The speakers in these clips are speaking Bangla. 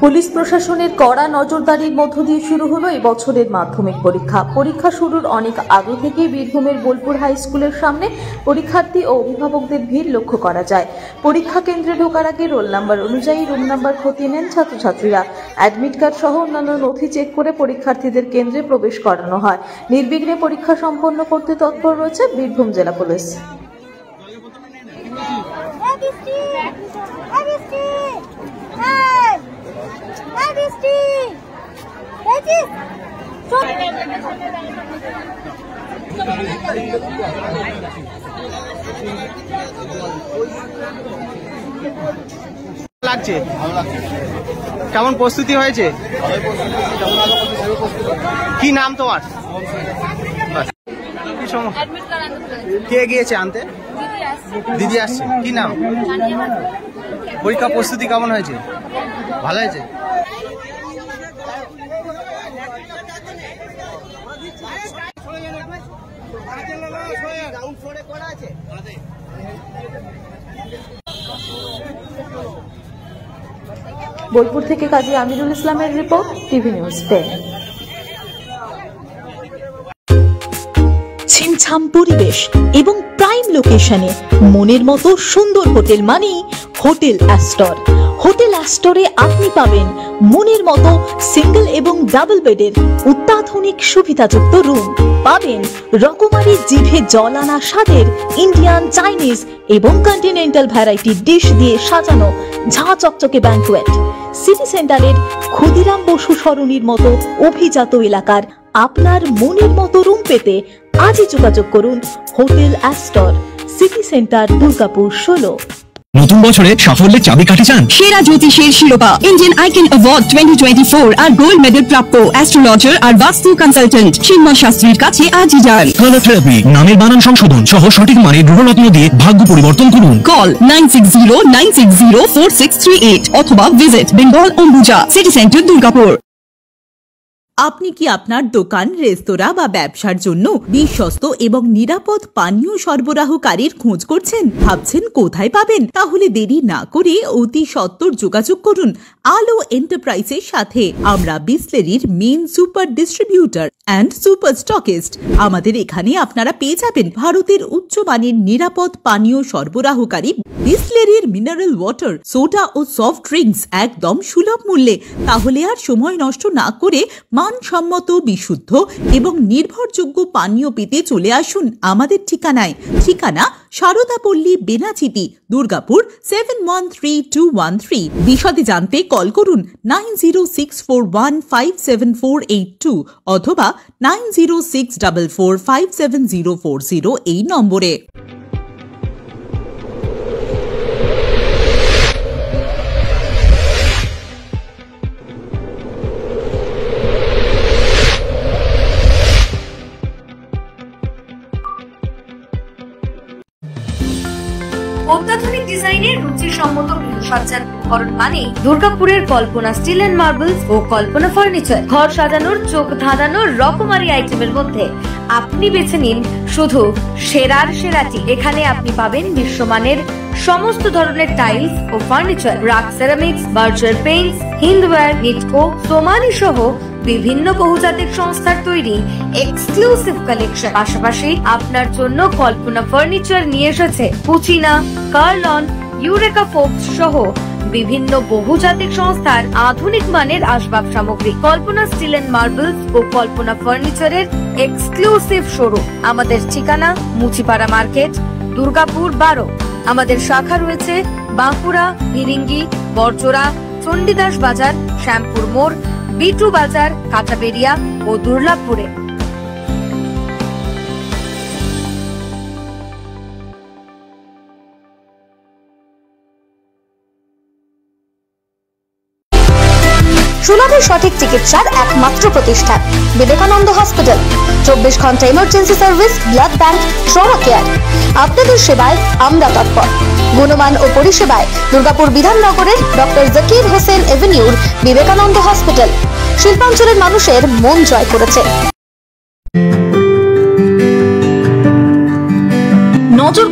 পুলিশ প্রশাসনের কড়া নজরদারির মধ্য দিয়ে শুরু হলো এই বছরের মাধ্যমিক পরীক্ষা শুরুর অনেক আগে থেকে বীরভূমের বোলপুর হাই স্কুলের সামনে পরীক্ষার্থী ও অভিভাবকদের ভিড় লক্ষ্য করা যায়। পরীক্ষা কেন্দ্রে ঢোকার আগে রোল নাম্বার অনুযায়ী রুম নাম্বার খতিয়ে নেন ছাত্রছাত্রীরা। অ্যাডমিট কার্ড সহ অন্যান্য নথি চেক করে পরীক্ষার্থীদের কেন্দ্রে প্রবেশ করানো হয়। নির্বিঘ্নে পরীক্ষা সম্পন্ন করতে তৎপর রয়েছে বীরভূম জেলা পুলিশ। লাগছে কেমন প্রস্তুতি হয়েছে? কি নাম তোমার? কে গিয়েছে আনতে? দিদি আসছে। কি নাম? পরীক্ষা প্রস্তুতি কেমন হয়েছে? ভালো হয়েছে। বোলপুর থেকে কাজী আমিরুল ইসলামের রিপোর্ট, টিভি নিউজ 10। ছিমছাম পরিবেশ এবং প্রাইম লোকেশনে মনের মতো সুন্দর হোটেল মানেই হোটেল অ্যাস্টর। হোটেল অ্যাস্টরে আপনি পাবেন মনের মতো সিঙ্গেল এবং ডাবল বেডের অত্যাধুনিক সুবিধাযুক্ত রুম, পাবেন রকমারি জিভে জল আনা স্বাদের ইন্ডিয়ান, চাইনিজ এবং কন্টিনেন্টাল ভ্যারাইটি ডিশ দিয়ে সাজানো ঝাঁ চকচকে ব্যাংকুয়েট। সিটি সেন্টারের ক্ষুদিরাম বসু সরণির মতো অভিজাত এলাকার আপনার মনের মতো রুম পেতে আজই যোগাযোগ করুন hotel Astor, city centre, Durgapur 16। নতুন বছরে সাফল্যের চাবিকাঠি চান? সেরা জ্যোতিষের শিরোপা ইন্ডিয়ান আইকন অ্যাওয়ার্ড 2024 আর গোল্ড মেডেল প্রাপ্ত অ্যাস্ট্রোলজার আর বাস্তু কনসালটেন্ট চিন্ময় শাস্ত্রীর কাছে আজই যান। কালার থেরাপি, নামের বানান সংশোধন সহ সঠিক মানের গ্রহরত্ন দিয়ে ভাগ্য পরিবর্তন করুন। কল 9609604638 অথবা visit Bengal Ambuja, city centre, Durgapur. আপনি কি আপনার দোকান, রেস্তোরাঁ বা ব্যবসার জন্য বিশ্বস্ত এবং নিরাপদ পানীয় সরবরাহকারীর খোঁজ করছেন? ভাবছেন কোথায় পাবেন? তাহলে দেরি না করে অতি সত্বর যোগাযোগ করুন আলো এন্টারপ্রাইজের সাথে। আমরা বিসলেরির main super distributor and super stockist. আমাদের এখানে আপনারা পেয়ে যাবেন ভারতের উচ্চমানের নিরাপদ পানীয় সরবরাহকারী বিসলেরির মিনারেল ওয়াটার, সোডা ও সফট ড্রিঙ্কস একদম সুলভ মূল্যে। তাহলে আর সময় নষ্ট না করে মানসম্মত, বিশুদ্ধ এবং নির্ভরযোগ্য পানীয় পেতে চলে আসুন আমাদের ঠিকানায়। ঠিকানা সারদাপল্লী, বেনাচিতি, দুর্গাপুর 713213। বিশদে জানতে কল করুন 9064157482 অথবা 9064457040 এই নম্বরে। অত্যাধুনিক ডিজাইনের রুচিসম্মত গৃহসজ্জার উপকরণ মানে দুর্গাপুরের কল্পনা স্টিল এন্ড মার্বেলস ও কল্পনা ফার্নিচার। ঘর সাজানোর, চোখ ধাঁধানোর রকমারি আইটেমের মধ্যে আপনি বেছে নিন শুধু সেরার সেরাটি। এখানে আপনি পাবেন বিশ্বমানের সমস্ত ধরনের টাইলস ও furniture, RAK ceramics, Berger paints, Hindware, Nitco, Somany সহ বিভিন্ন বহুজাতিক সংস্থার তৈরি এক্সক্লুসিভ কালেকশন। পাশাপাশি আপনার জন্য কল্পনা ফার্নিচার নিয়ে এসেছে পুচিনা, কার্লন, ইউরেকা ফোর্বস সহ বিভিন্ন বহুজাতিক সংস্থার আধুনিক মানের আসবাব সামগ্রী। কল্পনা স্টিল এন্ড মার্বেলস ও কল্পনা ফার্নিচারের এক্সক্লুসিভ শোরুম। আমাদের ঠিকানা মুচিপাড়া মার্কেট, দুর্গাপুর 12। আমাদের শাখা রয়েছে বাঁকুড়া, ফিরিঙ্গি, বড়জোড়া, চণ্ডীদাস বাজার, শ্যামপুর মোড়, বিটু বাজার, কাঁচাবেড়িয়া ও দুর্লাভপুরে। সুলভে সঠিক চিকিৎসার একমাত্র প্রতিষ্ঠান বিবেকানন্দ হসপিটাল। 24 ঘন্টা emergency service, blood bank, trauma care. আপনাদের সেবায় আমরা তৎপর। গুণমান ও পরিষেবায় দুর্গাপুর বিধাননগরের ডক্টর জাকির হোসেন এভিনিউর বিবেকানন্দ হসপিটাল শিল্পাঞ্চলের মানুষের মন জয় করেছে।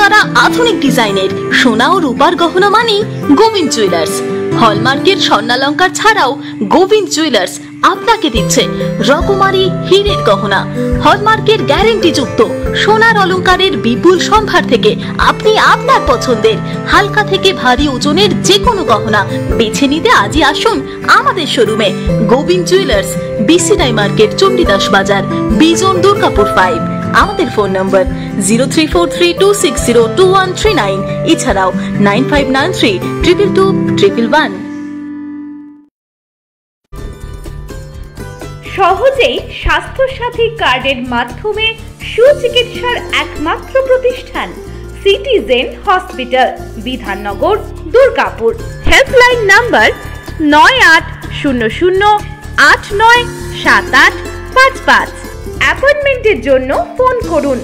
করা আধুনিক ডিজাইনের সোনা ও রূপার গহনা মানেই গোবিন্দ জুয়েলার্স। হলমার্কের স্বর্ণালঙ্কার ছাড়াও গোবিন্দ জুয়েলার্স আপনাকে দিচ্ছে রকমারি হীরের গহনা। হলমার্কের গ্যারেন্টি যুক্ত সোনার অলংকারের বিপুল সম্ভার থেকে আপনি আপনার পছন্দের হালকা থেকে ভারী ওজনের যে কোনো গহনা বেছে নিতে আজই আসুন আমাদের শোরুমে। Gobinda jewellers, BCI market, Chandidas Bazar, Bijan, Durgapur 5। আমাদের ফোন নম্বর 034326021139, এছাড়াও 9593222111। সহজেই স্বাস্থ্যসাথী কার্ডের মাধ্যমে সুচিকিৎসার একমাত্র প্রতিষ্ঠান citizen hospital, Bidhannagar, Durgapur. Helpline number 9800897855। অ্যাপয়েন্টমেন্টের জন্য ফোন করুন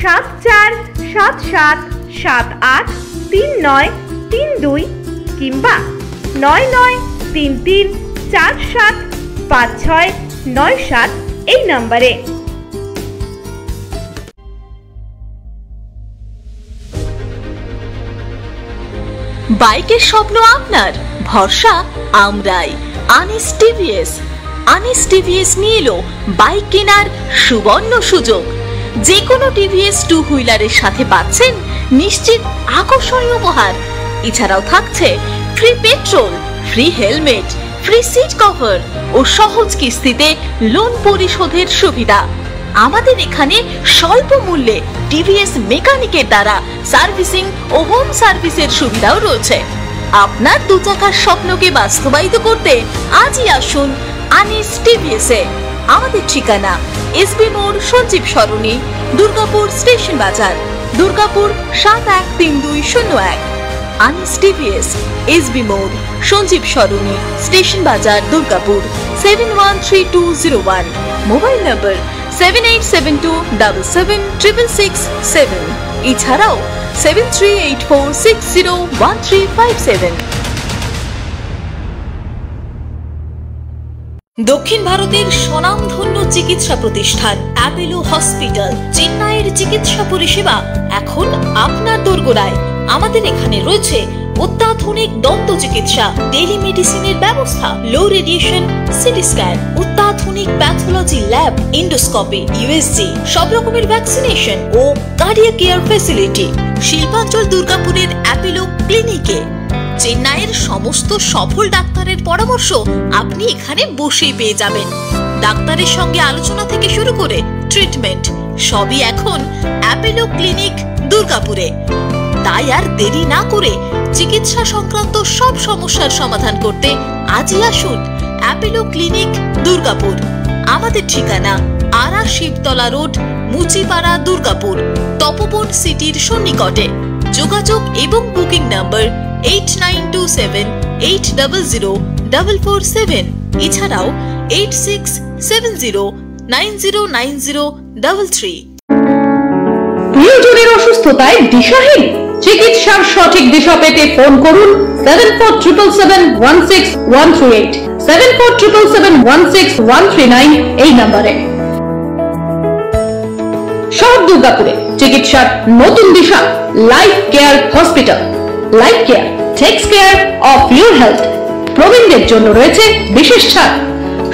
7477783932 কিংবা 9933475697 এই নম্বরে। বাইকের স্বপ্ন আপনার, ভরসা আমরাই। আনিস টিভিএস। আনিস টিভিএস নিয়ে এলো বাইক কেনার সুবর্ণ সুযোগ। যে কোনো টিভিএস 2 হুইলারের সাথে পাচ্ছেন নিশ্চিত আকর্ষণীয় উপহার। এছাড়াও থাকছে free petrol, free helmet, free seat cover ও সহজ কিস্তিতে লোন পরিশোধের সুবিধা। আমাদের এখানে স্বল্প মূল্যে টিভিএস মেকানিকের দ্বারা সার্ভিসিং ও হোম সার্ভিসের সুবিধাও রয়েছে। আপনার 2 চাকার স্বপ্নকে বাস্তবায়িত করতে আজই আসুন আনিস টিভিএসে। আমাদের ঠিকানা এসবি মোড়, সঞ্জীব সরণি, দুর্গাপুর স্টেশন বাজার, দুর্গাপুর 713201। আনিস টিভিএস, এসবি মোড়, সঞ্জীব সরণি, স্টেশন বাজার, দুর্গাপুর 713201। মোবাইল নম্বর 7872776667। এছাড়াও 7384601357। দক্ষিণ ভারতের স্বনামধন্য চিকিৎসা প্রতিষ্ঠান অ্যাপেলো হসপিটাল, চেন্নাইয়ের চিকিৎসা পরিষেবা এখন আপনার দোরগোড়ায়। আমাদের এখানে রয়েছে অত্যাধুনিক দন্ত চিকিৎসা, টেলিমেডিসিনের ব্যবস্থা, লো রেডিয়েশন সিটি স্ক্যান, অত্যাধুনিক প্যাথোলজি ল্যাব, ইন্ডোস্কোপি, ইউএসজি, সব রকমের ভ্যাকসিনেশন ও কার্ডিয়াক কেয়ার ফ্যাসিলিটি। শিল্পাঞ্চল দুর্গাপুরের অ্যাপেলো ক্লিনিকে চেন্নাইয়ের সমস্ত সফল ডাক্তারের পরামর্শ আপনি এখানে বসেই পেয়ে যাবেন। ডাক্তারের সঙ্গে আলোচনা থেকে শুরু করে ট্রিটমেন্ট সবই এখন অ্যাপেলো ক্লিনিক দুর্গাপুরে। তাই আর দেরি না করে চিকিৎসা সংক্রান্ত সব সমস্যার সমাধান করতে আজই আসুন অ্যাপেলো ক্লিনিক দুর্গাপুর। আমাদের ঠিকানা আরা শিবতলা রোড, মুচিপাড়া, দুর্গাপুর, তপবন সিটির সন্নিকটে। যোগাযোগ এবং বুকিং নাম্বার 8927800447। এছাড়াও 8670909033। প্রিয়জনের অসুস্থতায় দিশাহীন, চিকিৎসার সঠিক দিশা পেতে ফোন করুন 7477716138, 7477716139 এই নম্বরে। শহর দুর্গাপুরে চিকিৎসার নতুন দিশা life care hospital. Life care takes care of your health. প্রবীণদের জন্য রয়েছে বিশেষ ছাড়।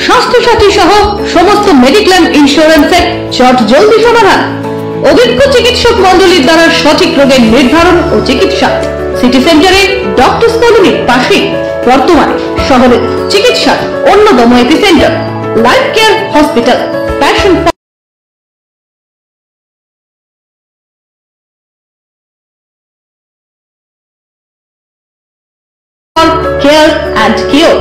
স্বাস্থ্যসাথী সহ সমস্ত মেডিক্লেম ইন্স্যুরেন্সের চট জলদি সমাধান। অভিজ্ঞ চিকিৎসক মন্ডলীর দ্বারা সঠিক রোগের নির্ধারণ ও চিকিৎসা। সিটি সেন্টারে ডক্টরস কলোনির পাশে বর্তমানে শহরের চিকিৎসার অন্যতম epicentre life care hospital. Passion care and cure.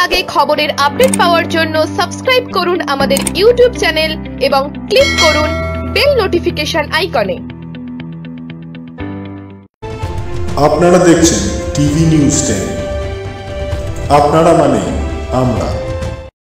আগে খবরের আপডেট পাওয়ার জন্য সাবস্ক্রাইব করুন আমাদের ইউটিউব চ্যানেল এবং ক্লিক করুন বেল নোটিফিকেশন আইকনে। আপনারা দেখছেন টিভি নিউজ 10। আপনারা মানে আমরা।